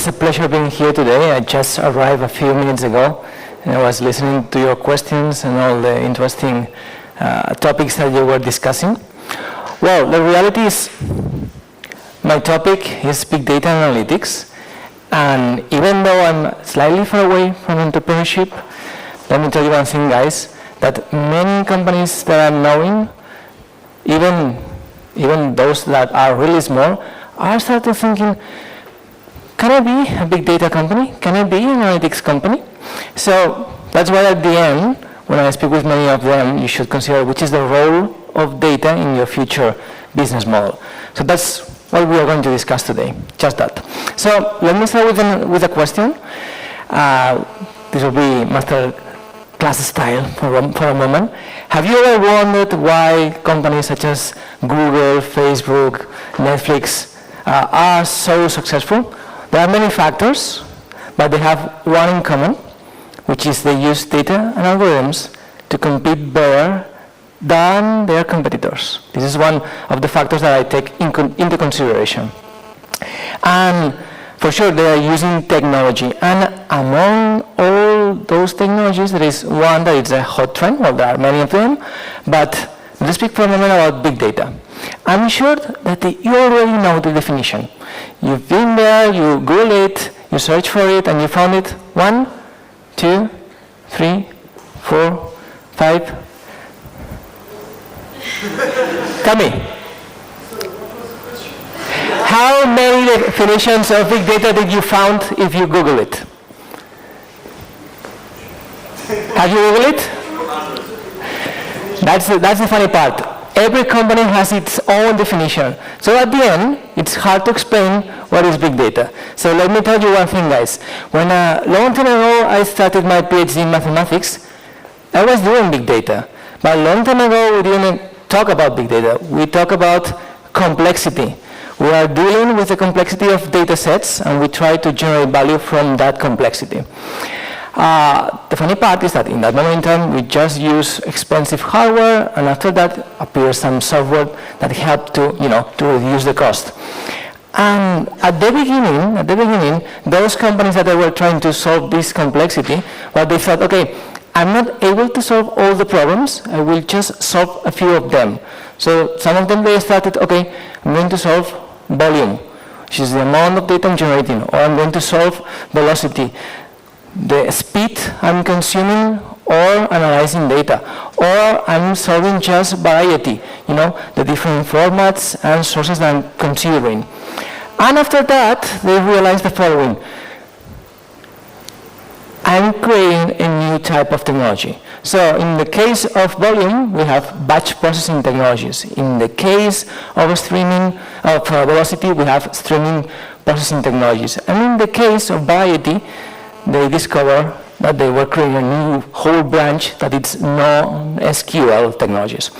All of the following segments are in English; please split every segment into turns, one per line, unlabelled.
It's a pleasure being here today. I just arrived a few minutes ago, and I was listening to your questions and all the interesting topics that you were discussing. Well, the reality is, my topic is big data analytics, and even though I'm slightly far away from entrepreneurship, let me tell you one thing, guys, that many companies that I'm knowing, even those that are really small, are starting thinking, can I be a big data company? Can I be an analytics company? So that's why at the end, when I speak with many of them, you should consider which is the role of data in your future business model. So that's what we are going to discuss today, just that. So let me start with a question. This will be master class style for a moment. Have you ever wondered why companies such as Google, Facebook, Netflix are so successful? There are many factors, but they have one in common, which is they use data and algorithms to compete better than their competitors. This is one of the factors that I take into consideration. And for sure, they are using technology. And among all those technologies, there is one that is a hot trend. Well, there are many of them, but let's speak for a moment about big data. I'm sure that you already know the definition. You've been there, you Google it, you search for it, and you found it 1, 2, 3, 4, 5. Tell me. How many definitions of big data did you find if you Google it? Have you Googled it? That's the funny part. Every company has its own definition. So at the end, it's hard to explain what is big data. So let me tell you one thing, guys. When a long time ago I started my PhD in mathematics, I was doing big data. But a long time ago we didn't talk about big data. We talk about complexity. We are dealing with the complexity of data sets, and we try to generate value from that complexity. The funny part is that in that moment in time, we just use expensive hardware, and after that appears some software that helped to reduce the cost. And at the beginning, those companies that were trying to solve this complexity, well, they thought, okay, I'm not able to solve all the problems, I will just solve a few of them. So some of them, they started, okay, I'm going to solve volume, which is the amount of data I'm generating, or I'm going to solve velocity, the speed I'm consuming or analyzing data, or I'm solving just variety, the different formats and sources that I'm considering. And after that, they realized the following. I'm creating a new type of technology. So in the case of volume, we have batch processing technologies. In the case of streaming of velocity, we have streaming processing technologies. And in the case of variety, they discover that they were creating a new whole branch that is non-SQL technologies.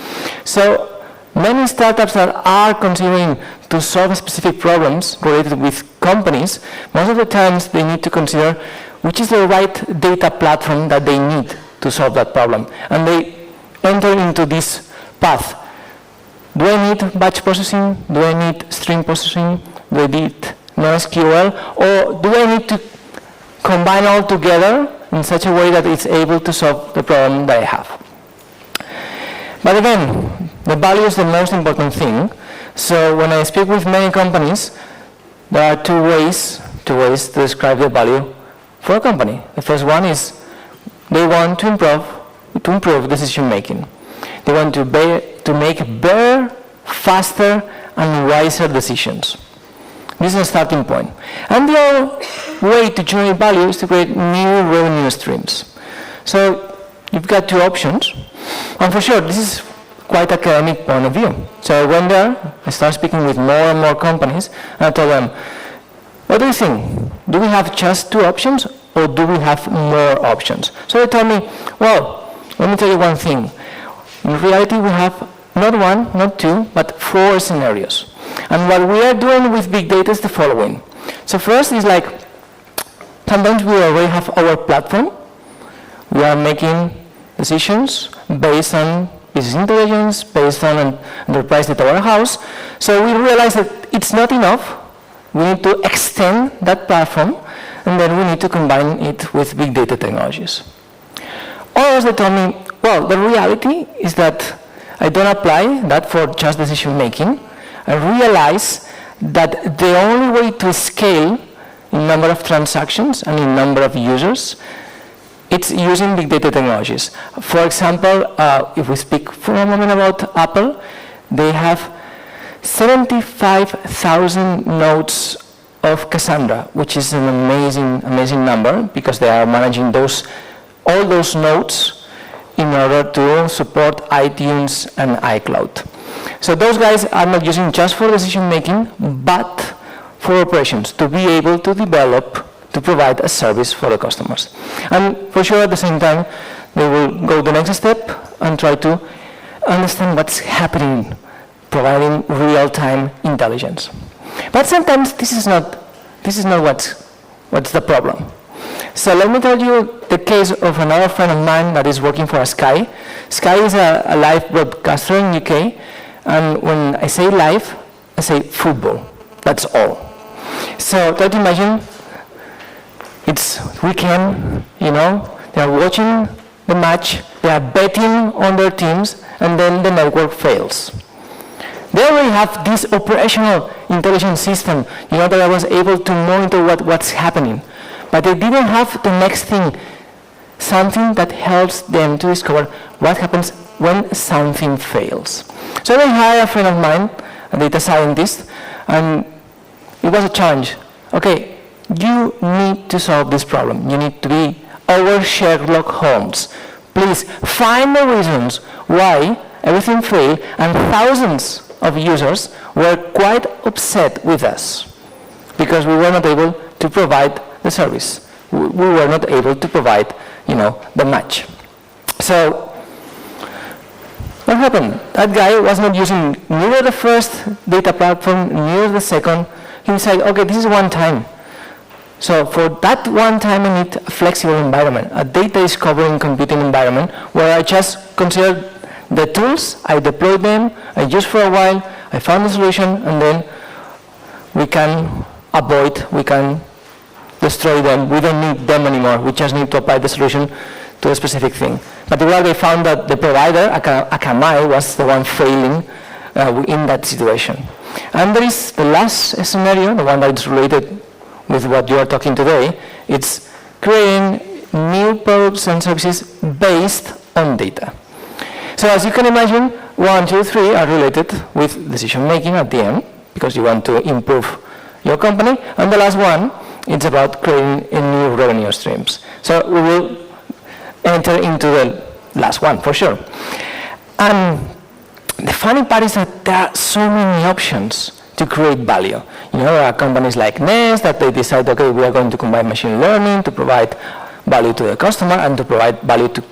So many startups that are considering to solve specific problems related with companies, most of the times they need to consider which is the right data platform that they need to solve that problem. And they enter into this path. Do I need batch processing? Do I need stream processing? Do I need non-SQL? Or do I need to combine all together in such a way that it's able to solve the problem that I have? But again, the value is the most important thing. So when I speak with many companies, there are two ways to describe the value for a company. The first one is they want to improve decision making. They want to make better, faster, and wiser decisions. This is a starting point. And the other way to generate value is to create new revenue streams. So you've got two options. And for sure, this is quite academic point of view. So I went there, I started speaking with more and more companies, and I told them, what do you think? Do we have just two options, or do we have more options? So they told me, well, let me tell you one thing. In reality, we have not one, not two, but 4 scenarios. And what we are doing with big data is the following. So first is like, sometimes we already have our platform. We are making decisions based on business intelligence, based on an enterprise data warehouse. So we realize that it's not enough we need to extend that platform, and then we need to combine it with big data technologies. Others, they told me, well, the reality is that I don't apply that for just decision making. I realize that the only way to scale in number of transactions and in number of users, it's using big data technologies. For example, if we speak for a moment about Apple, they have 75,000 nodes of Cassandra, which is an amazing number because they are managing all those nodes in order to support iTunes and iCloud. So those guys are not using just for decision making, but for operations, to be able to develop, to provide a service for the customers. And for sure at the same time, they will go the next step and try to understand what's happening, providing real-time intelligence. But sometimes this is not what's the problem. So let me tell you the case of another friend of mine that is working for Sky. Sky is a live broadcaster in UK, and when I say live, I say football. That's all. So try to imagine it's weekend, they are watching the match, they are betting on their teams, and then the network fails. They already have this operational intelligence system, that I was able to monitor what's happening. But they didn't have the next thing, something that helps them to discover what happens when something fails. So they hired a friend of mine, a data scientist, and it was a challenge. Okay, you need to solve this problem. You need to be our Sherlock Holmes. Please find the reasons why everything failed, and thousands of users were quite upset with us because we were not able to provide the service. We were not able to provide, the match. So what happened? That guy was not using neither the first data platform, neither the second. He decided, okay, this is one time. So for that one time, I need a flexible environment, a data discovery and computing environment where I just consider the tools, I deploy them, I use for a while, I found the solution, and then we can destroy them. We don't need them anymore. We just need to apply the solution to a specific thing. But they found that the provider, Akamai, was the one failing in that situation. And there is the last scenario, the one that is related with what you are talking today. It's creating new products and services based on data. So as you can imagine, 1, 2, 3 are related with decision making at the end, because you want to improve your company. And the last one, it's about creating new revenue streams. So we will enter into the last one for sure. And the funny part is that there are so many options to create value. There are companies like Nest that they decide, okay, we are going to combine machine learning to provide value to the customer and to provide value to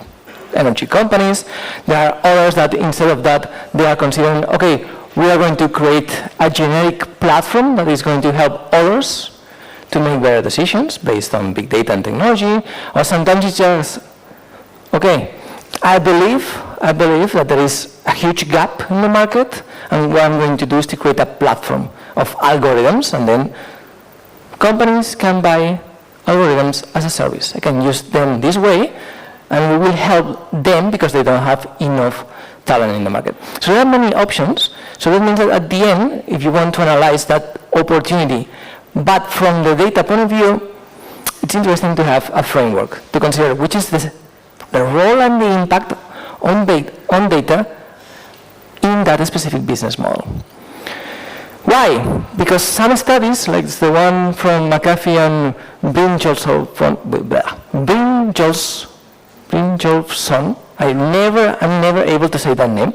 energy companies. There are others that instead of that, they are considering, okay, we are going to create a generic platform that is going to help others to make better decisions based on big data and technology. Or sometimes it's just, okay, I believe that there is a huge gap in the market, and what I'm going to do is to create a platform of algorithms, and then companies can buy algorithms as a service. I can use them this way, and we will help them because they don't have enough talent in the market. So there are many options. So that means that at the end, if you want to analyze that opportunity, but from the data point of view, it's interesting to have a framework to consider which is the role and the impact on data in that specific business model. Why? Because some studies, like the one from McAfee and Brynjolfsson, I'm never able to say that name.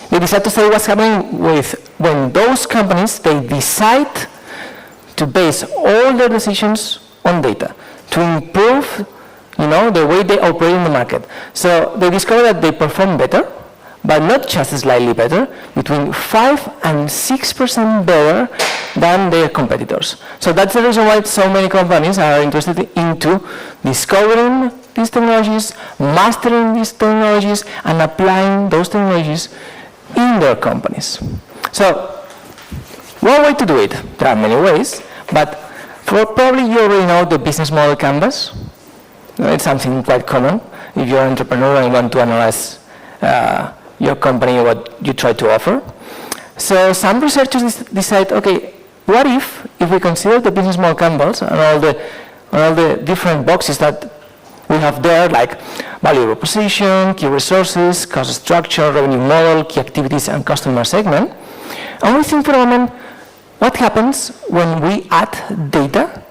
They decide to say what's happening with when those companies, they decide to base all their decisions on data to improve, the way they operate in the market. So they discover that they perform better, but not just slightly better, between 5 and 6% better than their competitors. So that's the reason why so many companies are interested into discovering these technologies, mastering these technologies, and applying those technologies in their companies. So One way to do it, there are many ways, but probably you already know the business model canvas. It's something quite common. If you're an entrepreneur and want to analyze your company, what you try to offer. So some researchers decide, okay, what if we consider the business model canvas and all the different boxes that we have there, like value proposition, key resources, cost structure, revenue model, key activities, and customer segment. And we think for a moment, what happens when we add data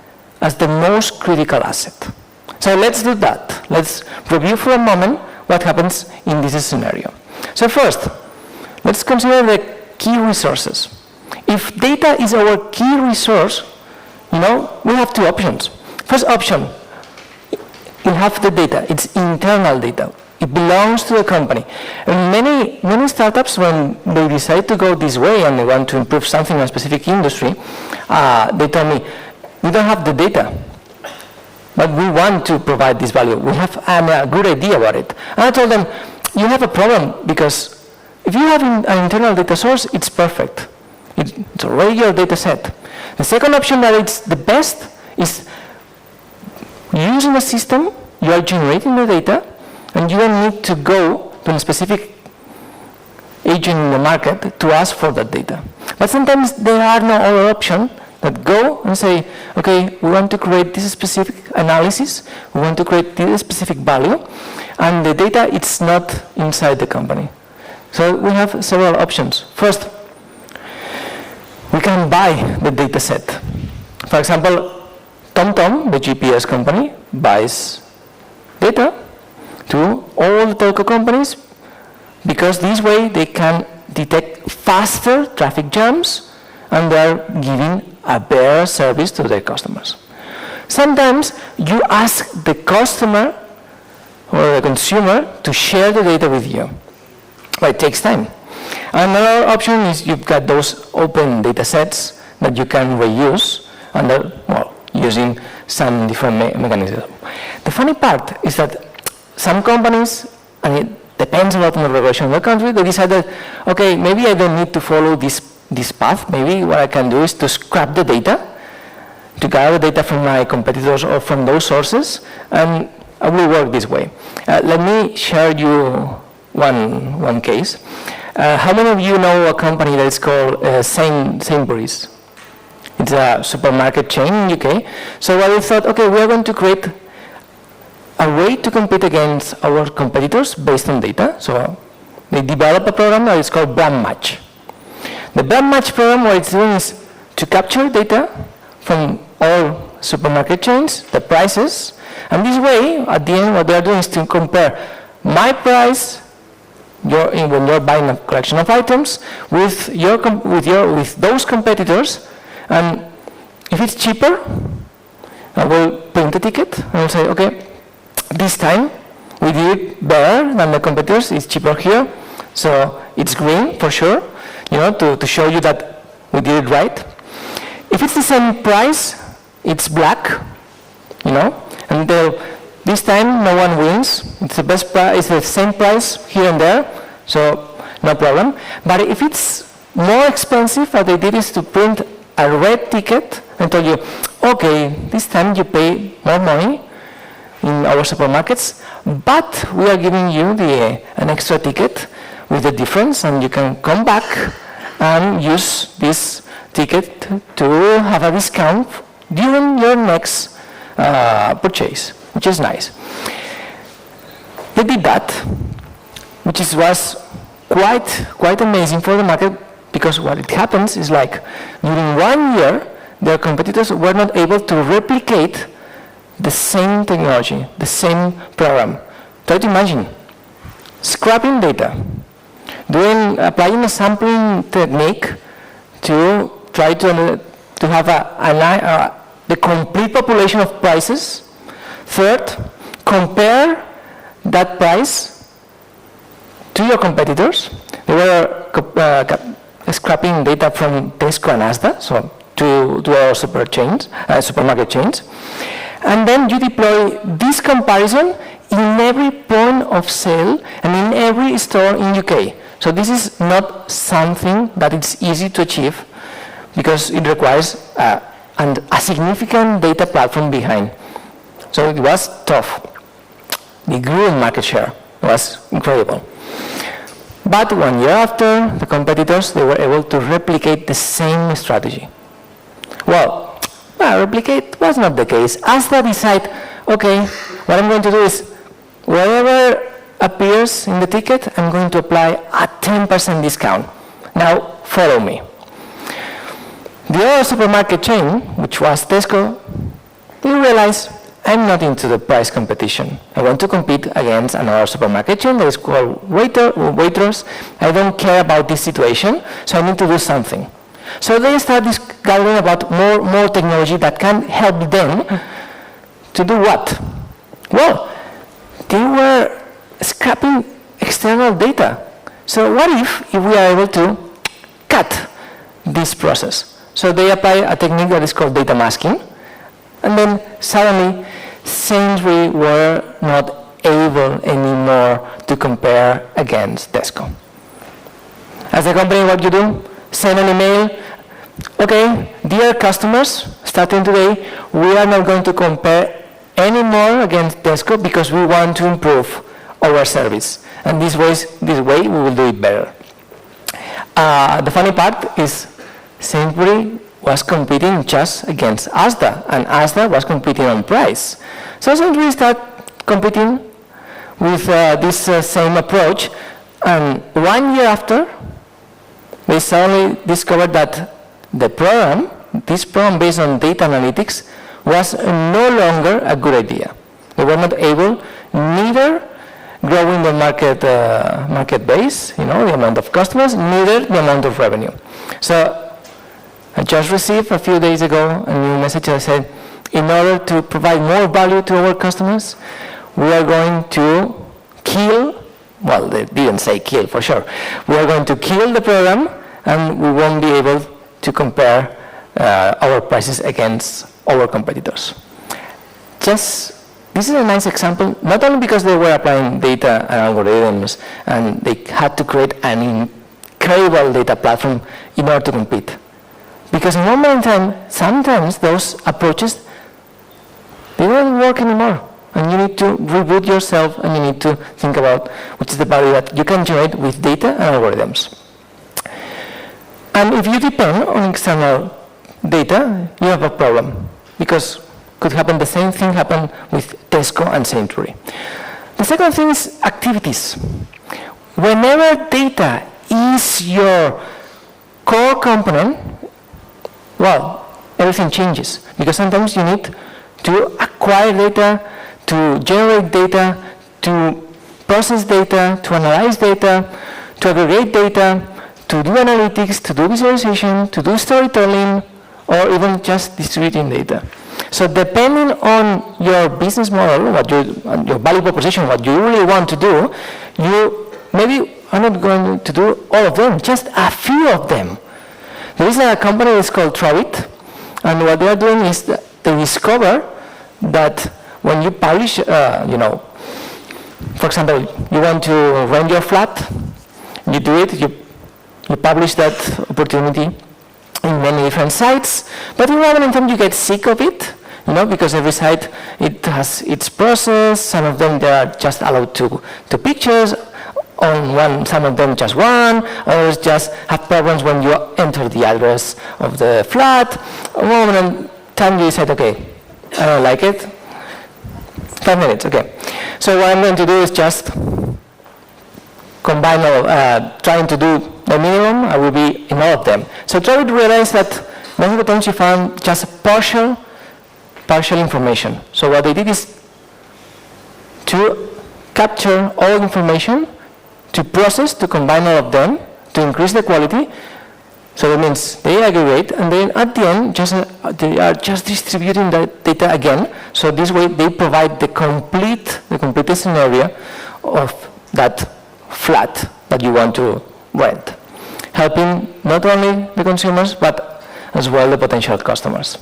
as the most critical asset? So let's do that. Let's review for a moment what happens in this scenario. So first, let's consider the key resources. If data is our key resource, we have two options. First option, you have the data. It's internal data. It belongs to the company. And many startups, when they decide to go this way and they want to improve something in a specific industry, they tell me, we don't have the data, but we want to provide this value. We have a good idea about it. And I told them, you have a problem, because if you have an internal data source, it's perfect. It's already your data set. The second option that it's the best is using a system, you are generating the data, and you don't need to go to a specific agent in the market to ask for that data. But sometimes there are no other option that go and say, okay, we want to create this specific analysis, we want to create this specific value, and the data, it's not inside the company. So we have several options. First, we can buy the data set. For example, TomTom, the GPS company, buys data to all the telco companies, because this way they can detect faster traffic jams and they are giving a better service to their customers. Sometimes you ask the customer or the consumer to share the data with you, but it takes time. Another option is you've got those open data sets that you can reuse under, using some different mechanisms. The funny part is that some companies, and it depends a lot on the regulation of the country, they decide that, okay, maybe I don't need to follow this path. Maybe what I can do is to scrap the data, to gather data from my competitors or from those sources, and I will work this way. Let me share you one case. How many of you know a company that is called Sainsbury's? It's a supermarket chain in UK. So what we thought, okay, we are going to create a way to compete against our competitors based on data. So they developed a program that is called Brand Match. The Brand Match program, what it's doing is to capture data from all supermarket chains, the prices, and this way, at the end, what they are doing is to compare my price when you're buying a collection of items with those competitors, and if it's cheaper, I will print the ticket and I'll say, okay, this time we did it better than the competitors. It's cheaper here, so it's green for sure, to show you that we did it right. If it's the same price, it's black, and this time no one wins. It's the best price, it's the same price here and there, so no problem. But if it's more expensive, what they did is to print a red ticket and tell you, okay, this time you pay more money in our supermarkets, but we are giving you an extra ticket with the difference, and you can come back and use this ticket to have a discount during your next purchase, which is nice. They did that, which was quite amazing for the market, because what it happens is like during 1 year, their competitors were not able to replicate the same technology, the same program. Try to imagine scrapping data, applying a sampling technique to try to have the complete population of prices. Third, compare that price to your competitors. They were scrapping data from Tesco and Asda, so to our supermarket chains. And then you deploy this comparison in every point of sale and in every store in UK. So this is not something that is easy to achieve because it requires a significant data platform behind. So it was tough. They grew in market share. It was incredible. But 1 year after, the competitors, they were able to replicate the same strategy. Well, replicate was not the case. As they decide, okay, what I'm going to do is, whatever appears in the ticket, I'm going to apply a 10% discount. Now, follow me. The other supermarket chain, which was Tesco, they realized, I'm not into the price competition. I want to compete against another supermarket chain that is called Waitrose. I don't care about this situation, so I need to do something. So they start gathering about more technology that can help them to do what? Well, they were scrapping external data. So what if we are able to cut this process? So they apply a technique that is called data masking. And then suddenly, Sainsbury were not able anymore to compare against Tesco. As a company, what you do? Send an email. Okay, dear customers, starting today, we are not going to compare anymore against Tesco because we want to improve our service. And this way we will do it better. The funny part is Sainsbury was competing just against Asda, and Asda was competing on price. So Sainsbury started competing with this same approach, and 1 year after, they suddenly discovered that this program based on data analytics was no longer a good idea. They were not able neither growing the market base, the amount of customers, neither the amount of revenue. So I just received a few days ago a new message that said, in order to provide more value to our customers, we are going to kill, well, they didn't say kill for sure, we are going to kill the program and we won't be able to compare our prices against our competitors. This is a nice example, not only because they were applying data and algorithms and they had to create an incredible data platform in order to compete. Because in one moment in time, sometimes those approaches, they don't work anymore. And you need to reboot yourself and you need to think about which is the value that you can generate with data and algorithms. And if you depend on external data, you have a problem. Because could happen the same thing happened with Tesco and Sainsbury. The second thing is activities. Whenever data is your core component, well, everything changes. Because sometimes you need to acquire data, to generate data, to process data, to analyze data, to aggregate data, to do analytics, to do visualization, to do storytelling, or even just distributing data. So depending on your business model, your value proposition, what you really want to do, you maybe are not going to do all of them, just a few of them. There is a company that's called Trovit, and what they are doing is that they discover that when you publish, for example, you want to rent your flat, you do it, you publish that opportunity in many different sites, but in one moment in time you get sick of it, because every site, it has its process. Some of them, they are just allowed to pictures, on one, some of them just one, others just have problems when you enter the address of the flat. One moment in time you said, okay, I don't like it. 5 minutes, okay. So what I'm going to do is just combine all, trying to do the minimum, I will be in all of them. So try to realize that most of the times you found just partial information. So what they did is to capture all information, to process, to combine all of them, to increase the quality. So that means they aggregate, and then at the end, they are just distributing the data again. So this way, they provide the complete scenario of that flat that you want to rent, helping not only the consumers, but as well the potential customers.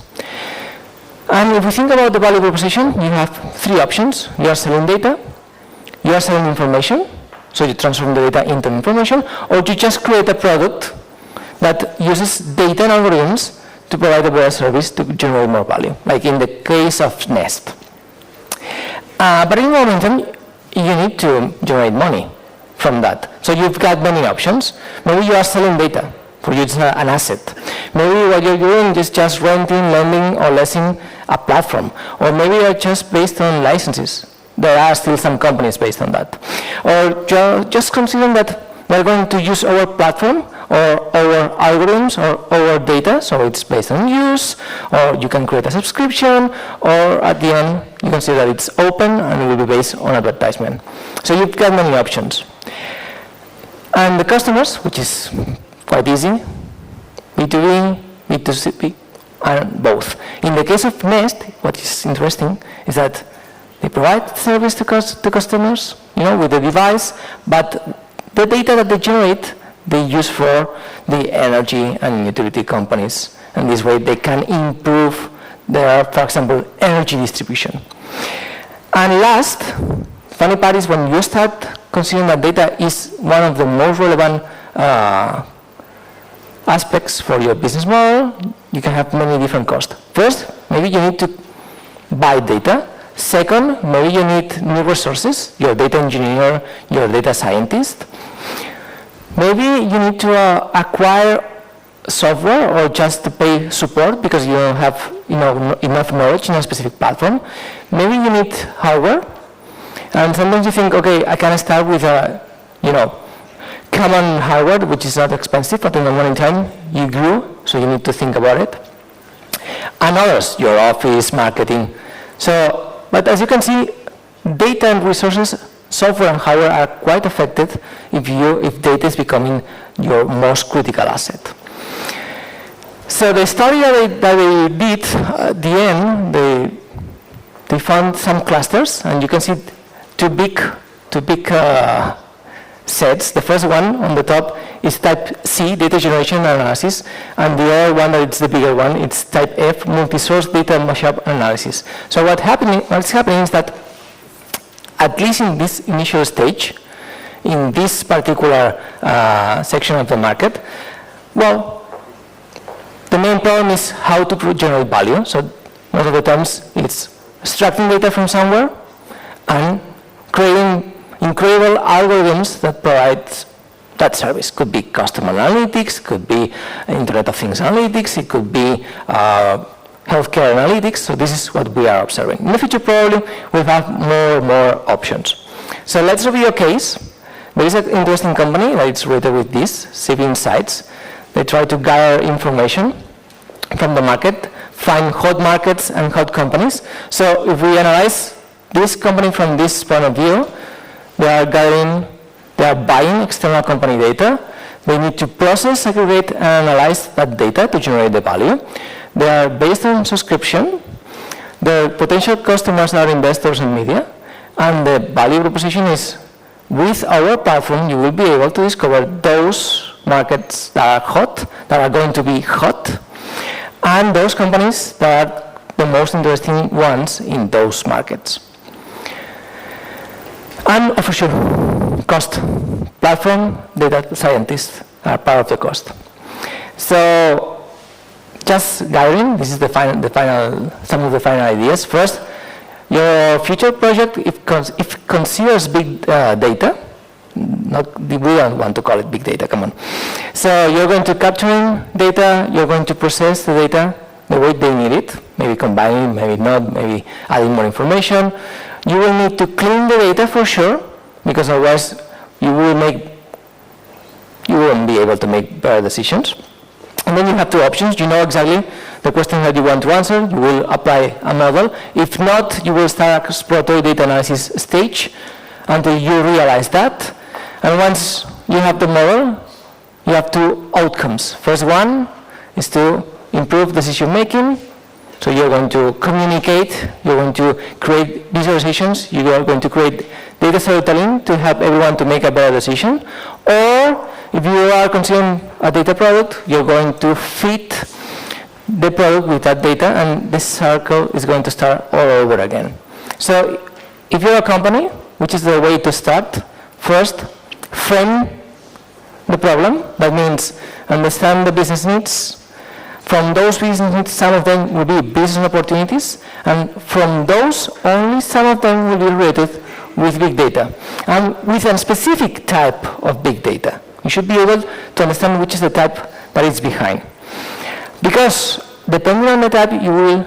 And if we think about the value proposition, you have 3 options. You are selling data, you are selling information, so you transform the data into information, or you just create a product that uses data and algorithms to provide a better service to generate more value, like in the case of Nest. But in Momentum, you need to generate money from that. So you've got many options. Maybe you are selling data. For you, it's an asset. Maybe what you're doing is just renting, lending, or leasing a platform. Or maybe you're just based on licenses. There are still some companies based on that. Or just considering that we're going to use our platform or our algorithms or our data, so it's based on use, or you can create a subscription, or at the end, you can see that it's open and it will be based on advertisement. So you've got many options. And the customers, which is quite easy, B2B, B2C, and both. In the case of Nest, what is interesting is that they provide service to customers, with the device, but the data that they generate, they use for the energy and utility companies. And this way they can improve their, for example, energy distribution. And last, funny part is when you start considering that data is one of the most relevant aspects for your business model, you can have many different costs. First, maybe you need to buy data. Second, maybe you need new resources, your data engineer, your data scientist. Maybe you need to acquire software or just to pay support because you don't have enough knowledge in a specific platform. Maybe you need hardware. And sometimes you think, okay, I can start with a, common hardware, which is not expensive, but in the morning time, you grew, so you need to think about it. And others, your office, marketing. So, but as you can see, data and resources, software and hardware are quite affected if data is becoming your most critical asset. So the study that they did at the end, they found some clusters, and you can see two big sets. The first one on the top is type C, data generation and analysis, and the other one, that it's the bigger one, it's type F, multi-source data mashup analysis. So what's happening is that at least in this initial stage, in this particular section of the market, well, the main problem is how to generate value. So most of the times it's extracting data from somewhere and creating incredible algorithms that provide that service. Could be customer analytics, could be Internet of Things analytics, it could be healthcare analytics. So this is what we are observing. In the future, probably we'll have more and more options. So let's review a case. There is an interesting company that is related with this, CV Insights. They try to gather information from the market, find hot markets and hot companies. So if we analyze this company from this point of view, they are buying external company data. They need to process, aggregate, and analyze that data to generate the value. They are based on subscription. The potential customers are investors and media. And the value proposition is, with our platform, you will be able to discover those markets that are hot, that are going to be hot, and those companies that are the most interesting ones in those markets. And for sure, cost. Platform, data scientists are part of the cost. So just guiding, this is some of the final ideas. First, your future project, if considers big data, we don't want to call it big data, come on. So you're going to capturing data, you're going to process the data the way they need it, maybe combining, maybe not, maybe adding more information. You will need to clean the data for sure, because otherwise you won't be able to make better decisions. And then you have two options. You know exactly the question that you want to answer. You will apply a model. If not, you will start exploratory data analysis stage until you realize that. And once you have the model, you have two outcomes. First one is to improve decision making. So you're going to communicate, you're going to create visualizations, you are going to create data storytelling to help everyone to make a better decision. Or if you are consuming a data product, you're going to fit the product with that data, and this circle is going to start all over again. So if you're a company, which is the way to start, first, frame the problem. That means understand the business needs. From those business needs, some of them will be business opportunities, and from those, only some of them will be related with big data, and with a specific type of big data. You should be able to understand which is the type that is behind. Because depending on the type, you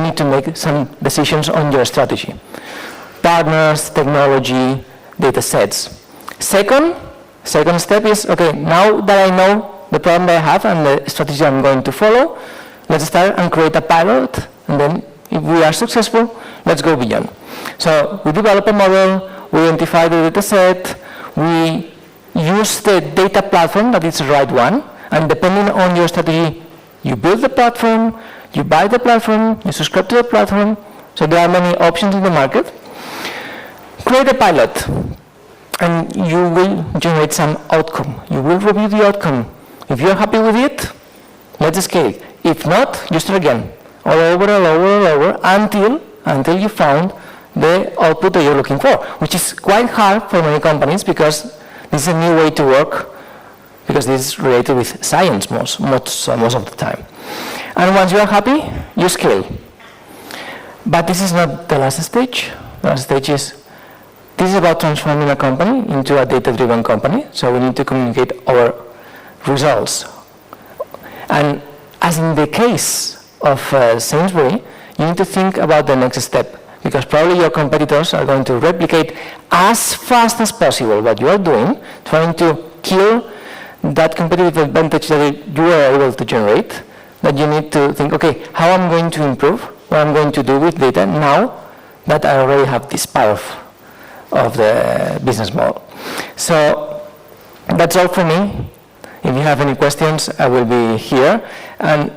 need to make some decisions on your strategy. Partners, technology, data sets. Second step is, okay, now that I know the problem that I have and the strategy I'm going to follow, let's start and create a pilot, and then if we are successful, let's go beyond. So we develop a model, we identify the data set, we use the data platform that is the right one, and depending on your strategy, you build the platform, you buy the platform, you subscribe to the platform, so there are many options in the market. Create a pilot, and you will generate some outcome. You will review the outcome. If you're happy with it, let's scale it. If not, you start again, all over, until you found the output that you're looking for, which is quite hard for many companies because this is a new way to work, because this is related with science most of the time. And once you are happy, you scale. But this is not the last stage. The last stage is, this is about transforming a company into a data-driven company, so we need to communicate our results. And as in the case of Sainsbury, you need to think about the next step, because probably your competitors are going to replicate as fast as possible what you are doing, trying to kill that competitive advantage that you are able to generate, that you need to think, okay, how I'm going to improve, what I'm going to do with data now that I already have this power of the business model. So that's all for me. If you have any questions, I will be here. And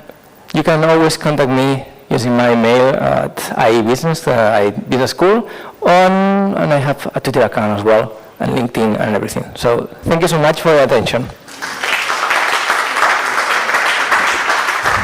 you can always contact me using my mail at IEBusiness, Business School, and I have a Twitter account as well, and LinkedIn and everything. So thank you so much for your attention.